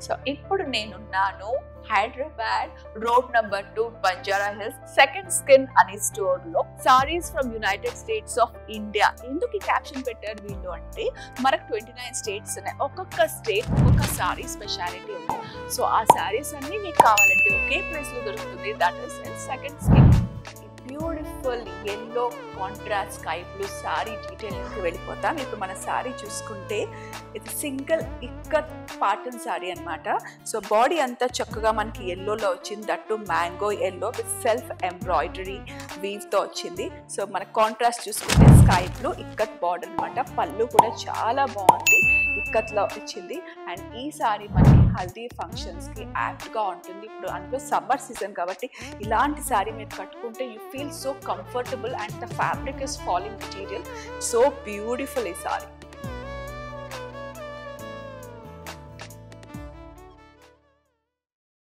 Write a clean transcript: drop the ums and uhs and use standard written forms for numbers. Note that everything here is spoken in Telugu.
సో ఇప్పుడు నేనున్నాను Hyderabad road number 2 Banjara hills second skin అనే స్టోర్ లో saris from United states of India. ఎందుకు ఈ క్యాప్షన్ పెట్టారు వీళ్ళు అంటే మనకు 29 స్టేట్స్ ఉన్నాయి. ఒక్కొక్క స్టేట్ ఒక్కొక్క సారీ స్పెషాలిటీ ఉంది. సో ఆ సారీస్ అన్ని మీకు కావాలంటే ఒకే ప్లేస్ లో దొరుకుతుంది. That is second skin. Beautiful yellow contrast sky blue sari డీటెయిలింగ్కి వెళ్ళిపోతాం. ఇప్పుడు మన సారీ చూసుకుంటే ఇది సింగిల్ ఇక్కత్ పాటన్ సారీ అనమాట. సో బాడీ అంతా చక్కగా మనకి ఎల్లోలో వచ్చింది. That mango yellow with self embroidery వీవ్తో వచ్చింది. సో మన కాంట్రాస్ట్ చూసుకుంటే స్కై బ్లూ ఇక్కత్ బార్డర్ అనమాట. పళ్ళు కూడా చాలా బాగుంది, ఇక్కత్లో వచ్చింది. అండ్ ఈ సారీ మనకి హల్దీ ఫంక్షన్స్కి యాప్ట్గా ఉంటుంది. ఇప్పుడు అందులో సమ్మర్ సీజన్ కాబట్టి ఇలాంటి సారీ మీరు కట్టుకుంటే you feel so comfortable and the fabric is falling material. So beautiful is saree.